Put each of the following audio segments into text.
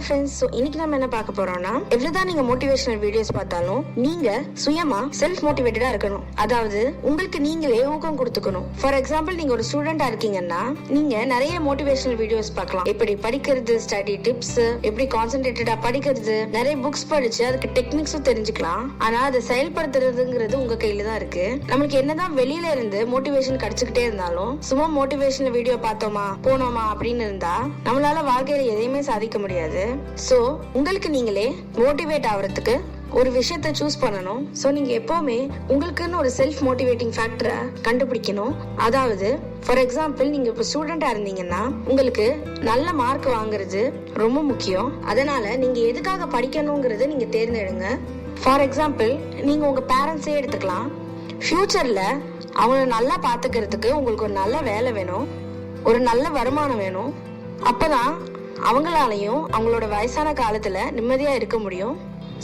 Friends, இன்னைக்கு நம்ம என்ன பார்க்க போறோம்னா, எவ்வளவுதான் நீங்க மோட்டிவேஷனல் வீடியோஸ் பார்த்தாலும் நீங்க சுயமா செல்ஃப் மோட்டிவேட்டடா இருக்கணும். அதாவது உங்களுக்கு நீங்களே ஊக்கம் கொடுத்துக்கணும். ஃபார் எக்ஸாம்பிள், நீங்க ஒரு ஸ்டூடெண்டா இருக்கீங்கன்னா நீங்க நிறைய மோட்டிவேஷனல் வீடியோஸ் பார்க்கலாம். எப்படி படிக்கிறது, ஸ்டடி டிப்ஸ், எப்படி கான்சென்ட்ரேட்டடா படிக்கிறது, நிறைய புக்ஸ் படிச்சு அதுக்கு டெக்னிக்ஸும் தெரிஞ்சுக்கலாம். ஆனா அதை செயல்படுத்துறதுங்கிறது உங்க கையில தான் இருக்கு. நம்மளுக்கு என்னதான் வெளியில இருந்து மோட்டிவேஷன் கிடைச்சுக்கிட்டே இருந்தாலும் சும்மா மோட்டிவேஷனல் வீடியோ பார்த்தோமா போனோமா அப்படின்னு இருந்தா நம்மளால வாழ்க்கையில எதையுமே சாதிக்க முடியாது. சோ உங்களுக்கு நீங்களே மோட்டிவேட் ஆகிறதுக்கு ஒரு விஷயத்தை சூஸ் பண்ணணும். சோ நீங்க எப்பவுமே உங்களுக்குன்னு ஒரு செல்ஃப் மோட்டிவேட்டிங் ஃபேக்டரை கண்டுபிடிக்கணும். அதாவது ஃபார் எக்ஸாம்பிள், நீங்க இப்ப ஸ்டூடெண்டா இருந்தீங்கன்னா உங்களுக்கு நல்ல மார்க் வாங்குறது ரொம்ப முக்கியம். அதனால நீங்க எதுக்காக படிக்கணுங்கிறத நீங்க தேர்ந்தெடுங்க. ஃபார் எக்ஸாம்பிள், நீங்க உங்க பேரண்ட்ஸே எடுத்துக்கலாம். ஃபியூச்சர்ல அவங்கள நல்லா பாத்துக்கிறதுக்கு உங்களுக்கு ஒரு நல்ல வேலை வேணும், ஒரு நல்ல வருமானம் வேணும். அப்பதான் அவங்களாலையும் அவங்களோட வயசான காலத்துல நிம்மதியா இருக்க முடியும்.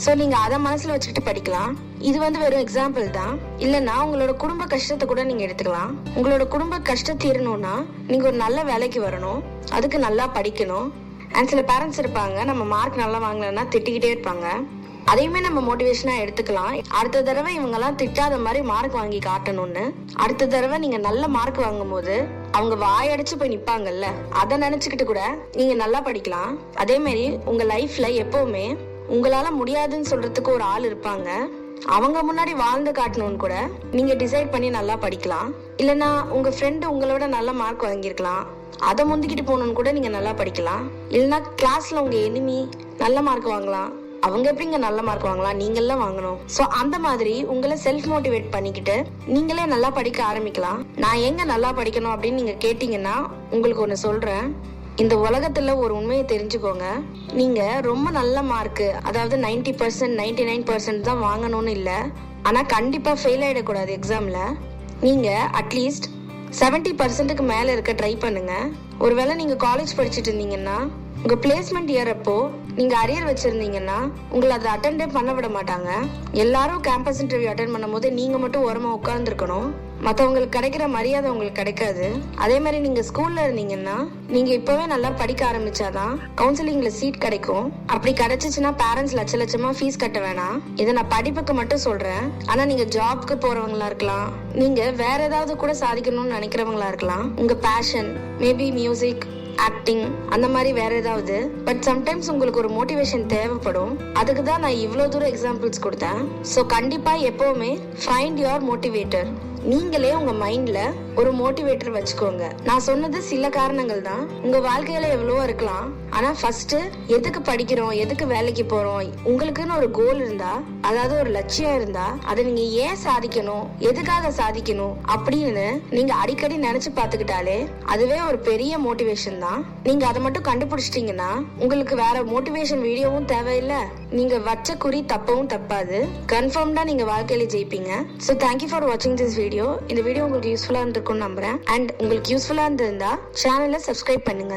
சோ நீங்க அதை மனசுல வச்சுக்கிட்டு படிக்கலாம். இது வெறும் எக்ஸாம்பிள் தான். இல்லைன்னா உங்களோட குடும்ப கஷ்டத்தை கூட நீங்க எடுத்துக்கலாம். உங்களோட குடும்ப கஷ்டம் தீரணும்னா நீங்க ஒரு நல்ல வேலைக்கு வரணும், அதுக்கு நல்லா படிக்கணும். அண்ட் சில பேரண்ட்ஸ் இருப்பாங்க, நம்ம மார்க் நல்லா வாங்கலன்னா திட்டிக்கிட்டே இருப்பாங்க. அதையுமே நம்ம மோட்டிவேஷனா எடுத்துக்கலாம். அடுத்த தடவை இவங்க எல்லாம் திட்டாத மாதிரி மார்க் வாங்கி காட்டணும்னு. அடுத்த தடவை நீங்க நல்ல மார்க் வாங்கும் போது அவங்க வாயடிச்சு போய் நிப்பாங்கல்ல, அதை நினைச்சுக்கிட்டு கூட நீங்க நல்லா படிக்கலாம். அதே மாதிரி உங்க லைஃப்ல எப்பவுமே உங்களால முடியாதுன்னு சொல்றதுக்கு ஒரு ஆள் இருப்பாங்க. அவங்க முன்னாடி வாழ்ந்து காட்டணும்னு கூட நீங்க டிசைட் பண்ணி நல்லா படிக்கலாம். இல்லைன்னா உங்க ஃப்ரெண்டு உங்களோட நல்ல மார்க் வாங்கியிருக்கலாம், அதை முந்திக்கிட்டு போகணும்னு கூட நீங்க நல்லா படிக்கலாம். இல்லைன்னா கிளாஸ்ல உங்க எனிமி நல்ல மார்க் வாங்கலாம், அவங்க எப்படிங்க நல்ல மார்க் வாங்கலாம், நீங்க எல்லாம் வாங்கணும். சோ அந்த மாதிரி உங்களை செல்ஃப் மோட்டிவேட் பண்ணிக்கிட்டு நீங்களே நல்லா படிக்க ஆரம்பிக்கலாம். நான் எங்க நல்லா படிக்கணும் அப்படின்னு நீங்க கேட்டீங்கன்னா உங்களுக்கு ஒண்ணு சொல்றேன். இந்த உலகத்துல ஒரு உண்மையை தெரிஞ்சுக்கோங்க. நீங்க ரொம்ப நல்ல மார்க், அதாவது 90%, 99% தான் வாங்கணும்னு இல்ல. ஆனா கண்டிப்பா ஃபெயில் ஆயிடக்கூடாது எக்ஸாம்ல. நீங்க அட்லீஸ்ட் 70%க்கு மேல இருக்க ட்ரை பண்ணுங்க. ஒருவேளை நீங்க காலேஜ் படிச்சுட்டு இருந்தீங்கன்னா உங்க பிளேஸ்மெண்ட் இயர் அப்போ நீங்க அரியர் வச்சிருந்தீங்கன்னா உங்களை அதை அட்டெண்டே பண்ண விட மாட்டாங்க. எல்லாரும் கேம்பஸ் இன்டர்வியூ அட்டென்ட் பண்ணும் போது நீங்க மட்டும் ஓரமா உட்கார்ந்து இருக்கணும். மற்றவங்களுக்கு கிடைக்கிற மரியாதை உங்களுக்கு கிடைக்காது. அதே மாதிரி நீங்க ஸ்கூல்ல இருந்தீங்கன்னா நீங்க இப்பவே நல்லா படிக்க ஆரம்பிச்சாதான் கவுன்சிலிங்ல சீட் கிடைக்கும். அப்படி கிடைச்சிச்சுன்னா பேரண்ட்ஸ் லட்ச லட்சமா ஃபீஸ் கட்ட வேணாம். இதை நான் படிப்புக்கு மட்டும் சொல்றேன். ஆனா நீங்க ஜாப்க்கு போறவங்களா இருக்கலாம், நீங்க வேற ஏதாவது கூட சாதிக்கணும்னு நினைக்கிறவங்களா இருக்கலாம். உங்க பேஷன் மேபி மியூசிக், ஆக்டிங், அந்த மாதிரி வேற ஏதாவது. பட் சம்டைம்ஸ் உங்களுக்கு ஒரு மோட்டிவேஷன் தேவைப்படும். அதுக்கு தான் நான் இவ்வளவு தூரம் எக்ஸாம்பிள்ஸ் கொடுத்தேன். ஸோ கண்டிப்பா எப்பவுமே ஃபைண்ட் யுவர் மோட்டிவேட்டர். நீங்களே உங்க மைண்ட்ல ஒரு மோட்டிவேட்டர் வச்சுக்கோங்க. நான் சொன்னது சில காரணங்கள் தான். உங்க வாழ்க்கையில எவ்வளவோ இருக்கலாம். ஆனா ஃபர்ஸ்ட் எதுக்கு படிக்கிறோம், எதுக்கு வேலைக்கு போறோம், உங்களுக்குன்னு ஒரு கோல் இருந்தா, அதாவது ஒரு லட்சியம் இருந்தா, அதை நீங்க ஏன் சாதிக்கணும், எதுக்காக சாதிக்கணும் அப்படின்னு நீங்க அடிக்கடி நினைச்சு பாத்துக்கிட்டாலே அதுவே ஒரு பெரிய மோட்டிவேஷன் தான். நீங்க அதை மட்டும் கண்டுபிடிச்சிட்டீங்கன்னா உங்களுக்கு வேற மோட்டிவேஷன் வீடியோவும் தேவையில்லை. நீங்க வச்ச குறி தப்பவும் தப்பாது. கன்ஃபார்ம்டா நீங்க வாழ்க்கையில ஜெயிப்பீங்க. ஸோ தேங்க்யூ ஃபார் வாட்சிங் திஸ் வீடியோ. இந்த வீடியோ உங்களுக்கு யூஸ்ஃபுல்லா இருந்திருக்கும்னு நம்புறேன். அண்ட் உங்களுக்கு யூஸ்ஃபுல்லா இருந்திருந்தா சேனலை சப்ஸ்கிரைப் பண்ணுங்க.